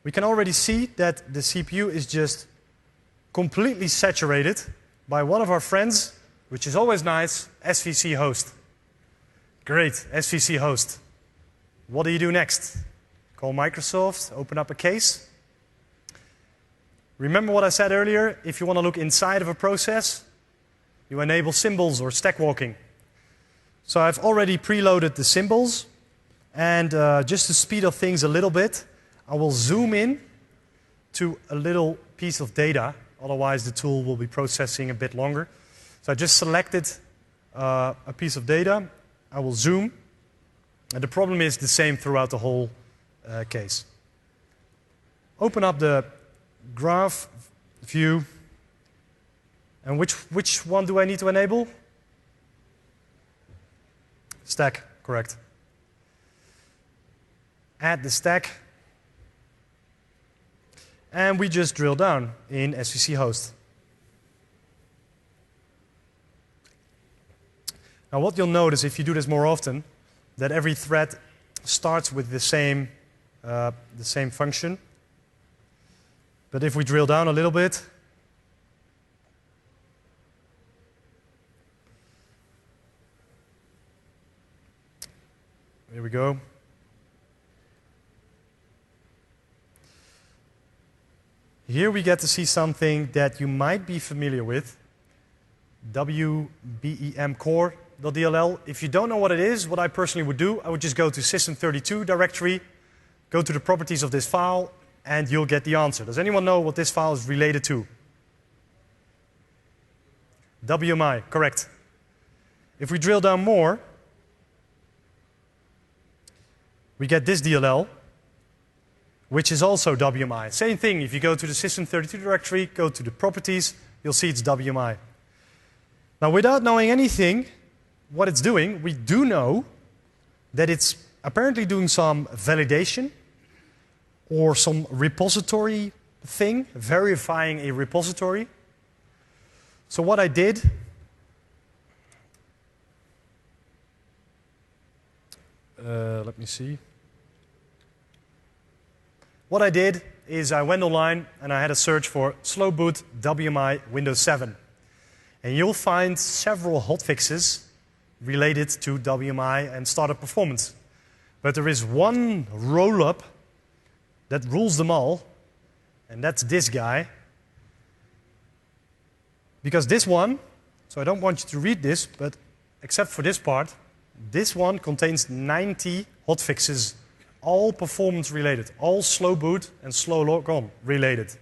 we can already see that the CPU is just completely saturated by one of our friends, which is always nice, SVC host. Great, SVC host. What do you do next? Call Microsoft, open up a case. Remember what I said earlier? If you want to look inside of a process, you enable symbols or stack walking. So I've already preloaded the symbols, and just to speed up things a little bit, I will zoom in to a little piece of data. Otherwise, the tool will be processing a bit longer. So I just selected a piece of data. I will zoom. And the problem is the same throughout the whole case. Open up the graph view. And which one do I need to enable? Stack, correct. Add the stack. And we just drill down in SVC host. Now what you'll notice if you do this more often, that every thread starts with the same function. But if we drill down a little bit, here we go. Here we get to see something that you might be familiar with, WBEM core.dll. If you don't know what it is, what I personally would do, I would just go to system32 directory, go to the properties of this file, and you'll get the answer. Does anyone know what this file is related to? WMI, correct. If we drill down more, we get this DLL, which is also WMI. Same thing, if you go to the system32 directory, go to the properties, you'll see it's WMI. Now, without knowing anything, what it's doing, we do know that it's apparently doing some validation or some repository thing, verifying a repository. So what I did, let me see. What I did is I went online and I had a search for slow boot WMI Windows 7. And you'll find several hotfixes related to WMI and startup performance. But there is one roll-up that rules them all, and that's this guy. Because this one, so I don't want you to read this, but except for this part, this one contains 90 hotfixes, all performance related, all slow boot and slow logon related.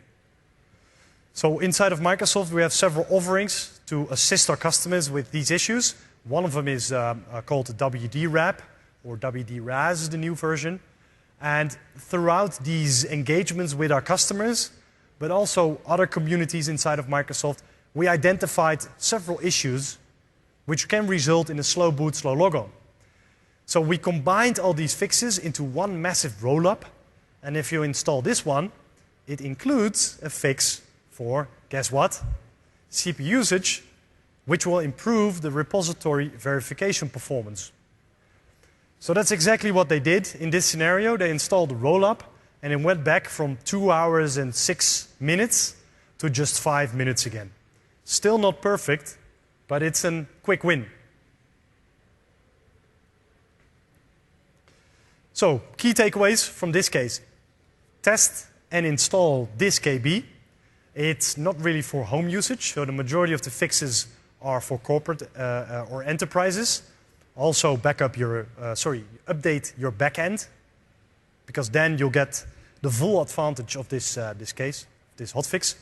So inside of Microsoft, we have several offerings to assist our customers with these issues. One of them is called WD-Wrap, or WD-RAS is the new version. And throughout these engagements with our customers, but also other communities inside of Microsoft, we identified several issues which can result in a slow boot, slow logon. So we combined all these fixes into one massive roll-up. And if you install this one, it includes a fix for, guess what? CPU usage, which will improve the repository verification performance. So that's exactly what they did in this scenario. They installed the roll-up, and it went back from 2 hours and 6 minutes to just 5 minutes again. Still not perfect, but it's a quick win. So, key takeaways from this case. Test and install this KB. It's not really for home usage, so the majority of the fixes are for corporate or enterprises. Also update your backend, because then you'll get the full advantage of this case, this hotfix.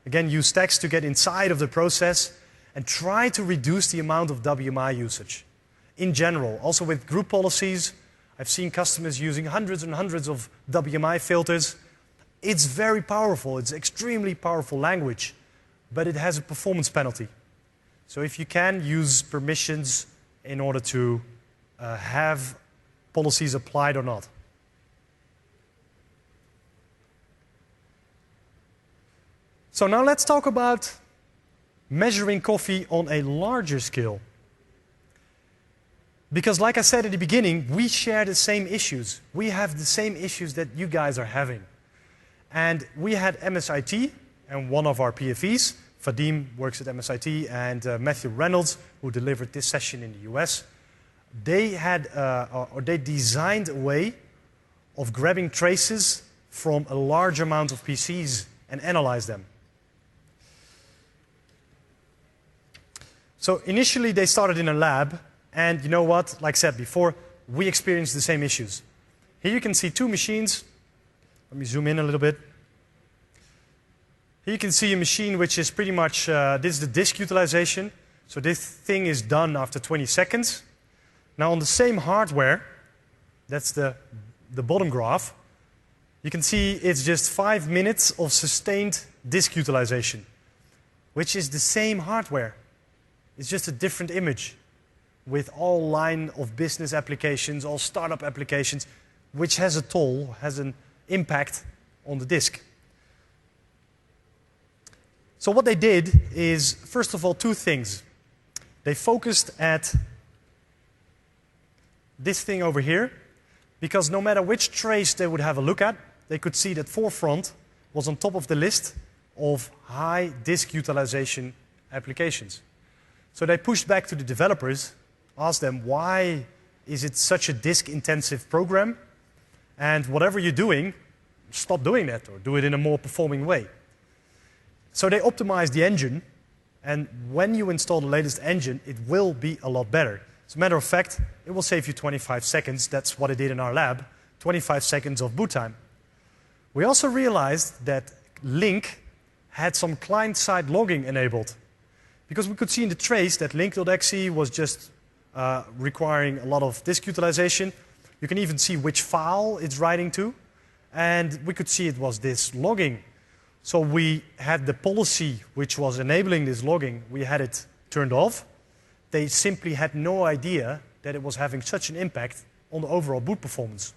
Again, use text to get inside of the process and try to reduce the amount of WMI usage. In general, also with group policies, I've seen customers using hundreds and hundreds of WMI filters. It's very powerful. It's extremely powerful language, but it has a performance penalty. So if you can, use permissions in order to have policies applied or not. So now let's talk about measuring coffee on a larger scale. Because like I said at the beginning, we share the same issues. We have the same issues that you guys are having. And we had MSIT, and one of our PFEs, Vadim works at MSIT, and Matthew Reynolds, who delivered this session in the US, they designed a way of grabbing traces from a large amount of PCs and analyze them. So initially they started in a lab, and you know what, like I said before, we experienced the same issues. Here you can see two machines. Let me zoom in a little bit. Here you can see a machine which is pretty much, this is the disk utilization. So this thing is done after 20 seconds. Now on the same hardware, that's the bottom graph, you can see it's just 5 minutes of sustained disk utilization, which is the same hardware. It's just a different image with all line of business applications, all startup applications, which has a toll, has an impact on the disk. So what they did is, first of all, two things. They focused at this thing over here, because no matter which trace they would have a look at, they could see that Forefront was on top of the list of high disk utilization applications. So they pushed back to the developers, asked them, why is it's such a disk-intensive program, and whatever you're doing, stop doing that or do it in a more performing way. So they optimized the engine, and when you install the latest engine, it will be a lot better. As a matter of fact, it will save you 25 seconds. That's what it did in our lab, 25 seconds of boot time. We also realized that Link had some client-side logging enabled, because we could see in the trace that link.exe was just requiring a lot of disk utilization. You can even see which file it's writing to, and we could see it was this logging. So we had the policy which was enabling this logging, we had it turned off. They simply had no idea that it was having such an impact on the overall boot performance.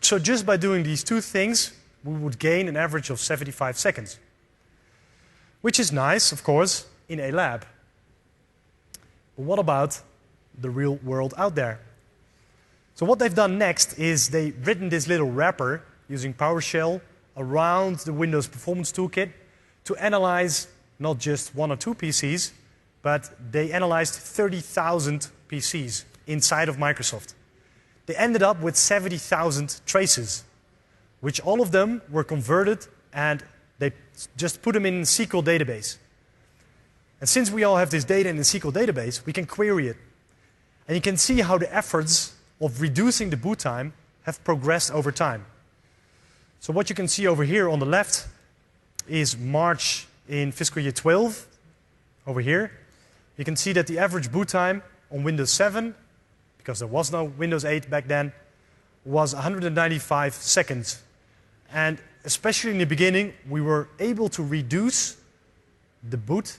So just by doing these two things, we would gain an average of 75 seconds. Which is nice, of course, in a lab. But what about the real world out there? So what they've done next is they've written this little wrapper using PowerShell around the Windows Performance Toolkit to analyze not just one or two PCs, but they analyzed 30,000 PCs inside of Microsoft. They ended up with 70,000 traces, which all of them were converted, and they just put them in a SQL database. And since we all have this data in the SQL database, we can query it. And you can see how the efforts of reducing the boot time have progressed over time. So what you can see over here on the left is March in fiscal year 12, over here. You can see that the average boot time on Windows 7, because there was no Windows 8 back then, was 195 seconds. And especially in the beginning, we were able to reduce the boot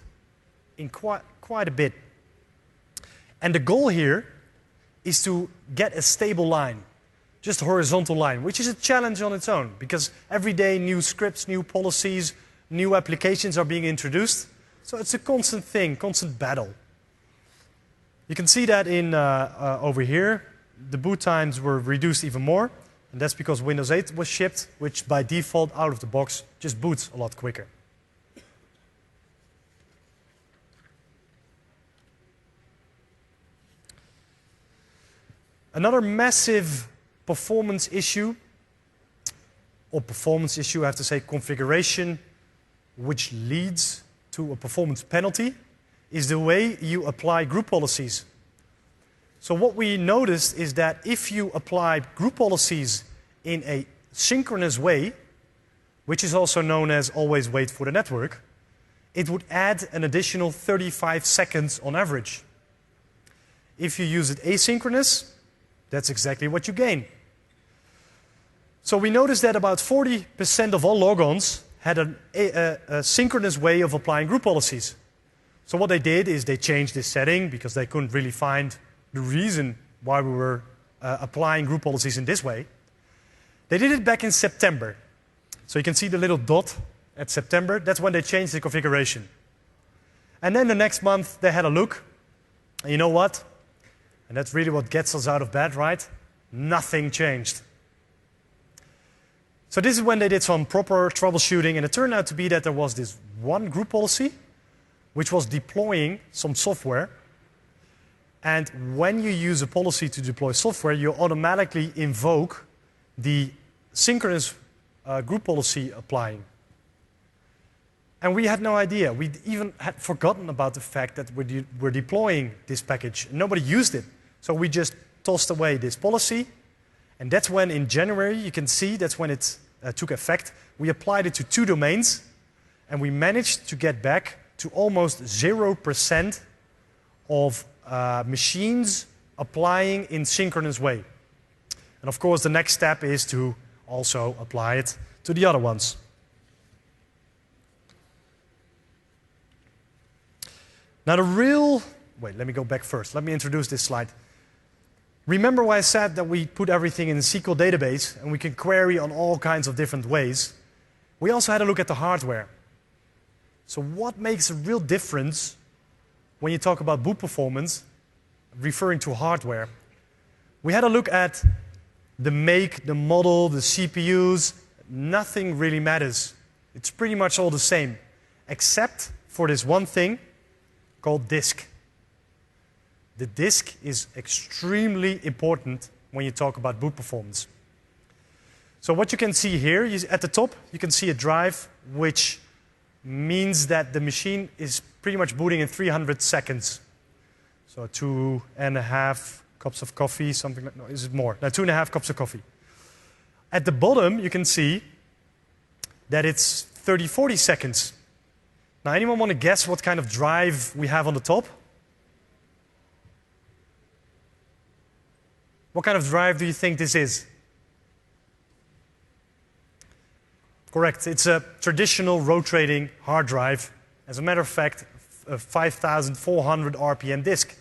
in quite a bit. And the goal here is to get a stable line, just a horizontal line, which is a challenge on its own, because every day new scripts, new policies, new applications are being introduced. So it's a constant thing, constant battle. You can see that in over here, the boot times were reduced even more, and that's because Windows 8 was shipped, which by default, out of the box, just boots a lot quicker. Another massive performance issue, I have to say, configuration, which leads to a performance penalty, is the way you apply group policies. So what we noticed is that if you apply group policies in a synchronous way, which is also known as always wait for the network, it would add an additional 35 seconds on average. If you use it asynchronous, that's exactly what you gain. So we noticed that about 40% of all logons had a synchronous way of applying group policies. So what they did is they changed this setting because they couldn't really find the reason why we were applying group policies in this way. They did it back in September. So you can see the little dot at September. That's when they changed the configuration. And then the next month they had a look. And you know what? And that's really what gets us out of bed, right? Nothing changed. So this is when they did some proper troubleshooting, and it turned out to be that there was this one group policy which was deploying some software. And when you use a policy to deploy software, you automatically invoke the synchronous group policy applying. And we had no idea. We even had forgotten about the fact that we're deploying this package. Nobody used it. So we just tossed away this policy. And that's when in January, you can see, that's when it took effect. We applied it to 2 domains, and we managed to get back to almost 0% of machines applying in synchronous way. And of course, the next step is to also apply it to the other ones. Now wait, let me go back first. Let me introduce this slide. Remember why I said that we put everything in a SQL database and we can query on all kinds of different ways? We also had a look at the hardware. So what makes a real difference when you talk about boot performance, referring to hardware? We had a look at the make, the model, the CPUs. Nothing really matters. It's pretty much all the same, except for this one thing called disk. the disk is extremely important when you talk about boot performance. So what you can see here, at the top, you can see a drive, which means that the machine is pretty much booting in 300 seconds. So 2.5 cups of coffee, something like, no, is it more? No, 2.5 cups of coffee. At the bottom, you can see that it's 30-40 seconds. Now, anyone want to guess what kind of drive we have on the top? What kind of drive do you think this is? Correct, it's a traditional rotating hard drive. As a matter of fact, a 5,400 RPM disk.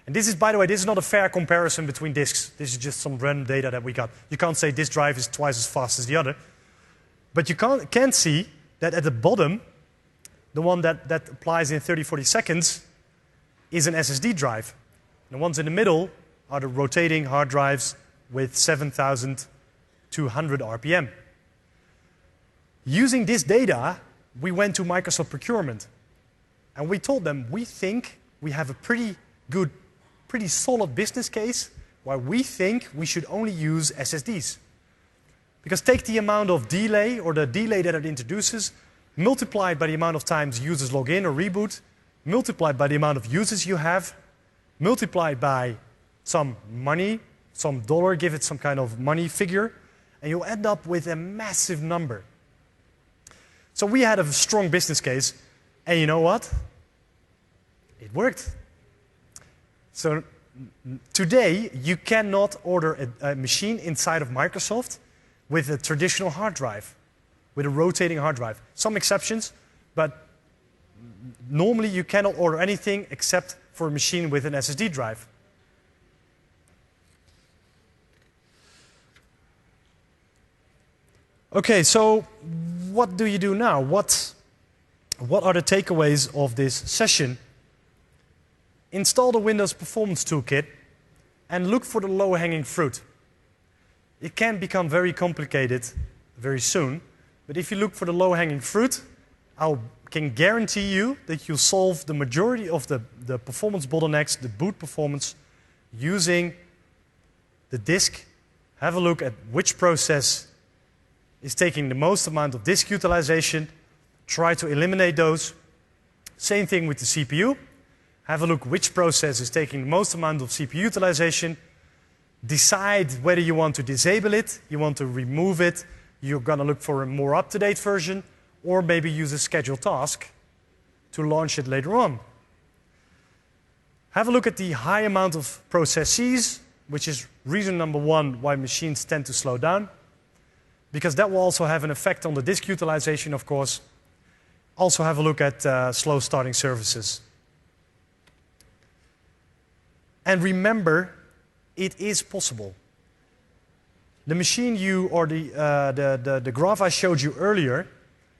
And this is, by the way, this is not a fair comparison between disks. This is just some random data that we got. You can't say this drive is twice as fast as the other. But you can see that at the bottom, the one that applies in 30-40 seconds is an SSD drive. The ones in the middle are the rotating hard drives with 7,200 RPM. Using this data, we went to Microsoft Procurement. And we told them, we think we have a pretty good, pretty solid business case why we think we should only use SSDs. Because take the amount of delay, or the delay that it introduces, multiplied by the amount of times users log in or reboot, multiplied by the amount of users you have, multiplied by some money, some dollar, give it some kind of money figure, and you'll end up with a massive number. So we had a strong business case, and you know what? It worked. So today, you cannot order a machine inside of Microsoft with a traditional hard drive, with a rotating hard drive. Some exceptions, but normally you cannot order anything except for a machine with an SSD drive. Okay, so what do you do now? What are the takeaways of this session? Install the Windows Performance Toolkit and look for the low-hanging fruit. It can become very complicated very soon, but if you look for the low-hanging fruit, I can guarantee you that you'll solve the majority of the performance bottlenecks, the boot performance, using the disk. Have a look at which process is taking the most amount of disk utilization. Try to eliminate those. Same thing with the CPU. Have a look which process is taking the most amount of CPU utilization. Decide whether you want to disable it, you want to remove it, you're going to look for a more up-to-date version, or maybe use a scheduled task to launch it later on. Have a look at the high amount of processes, which is reason number one why machines tend to slow down, because that will also have an effect on the disk utilization, of course. Also have a look at slow starting services. And remember, it is possible. The machine the graph I showed you earlier,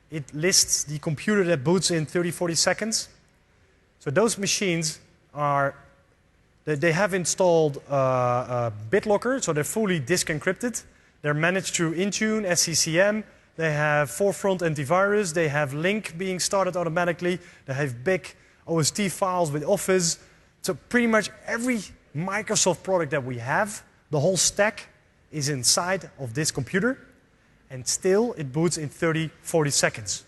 it lists the computer that boots in 30-40 seconds. So those machines they have installed BitLocker, so they're fully disk encrypted. They're managed through Intune, SCCM. They have Forefront antivirus. They have Link being started automatically. They have big OST files with Office. So pretty much every Microsoft product that we have, the whole stack is inside of this computer, and still it boots in 30-40 seconds.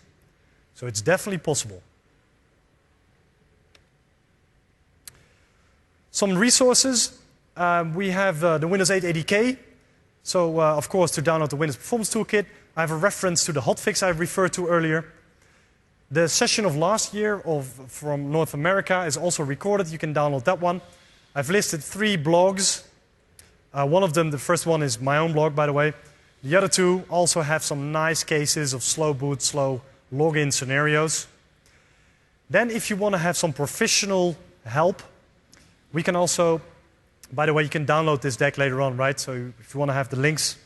So it's definitely possible. Some resources. We have the Windows 8 ADK. So, of course, to download the Windows Performance Toolkit, I have a reference to the hotfix I referred to earlier. The session of last year from North America is also recorded. You can download that one. I've listed 3 blogs. One of them, the first one, is my own blog, by the way. The other 2 also have some nice cases of slow boot, slow login scenarios. Then, if you want to have some professional help, we can also, by the way, you can download this deck later on, right? So if you want to have the links.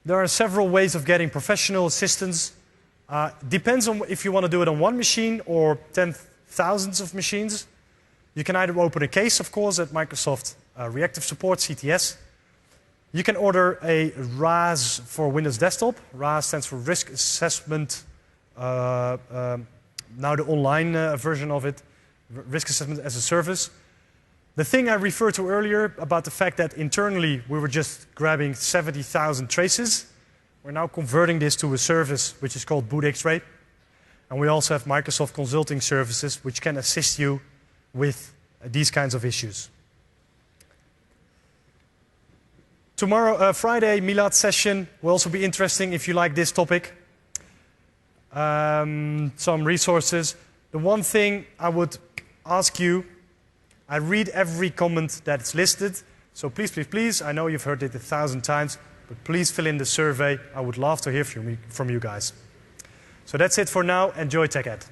There are several ways of getting professional assistance. Depends on if you want to do it on one machine or 10,000s of machines. You can either open a case, of course, at Microsoft Reactive Support, CTS. You can order a RAS for Windows Desktop. RAS stands for Risk Assessment, now the online version of it. risk assessment as a service. The thing I referred to earlier about the fact that internally we were just grabbing 70,000 traces, we're now converting this to a service which is called Boot X-Ray. And we also have Microsoft consulting services which can assist you with these kinds of issues. Tomorrow, Friday, Milad session will also be interesting if you like this topic. Some resources. The one thing I would ask you, I read every comment that's listed, so please, please, please, I know you've heard it 1,000 times, but please fill in the survey. I would love to hear from you guys. So that's it for now. Enjoy TechEd.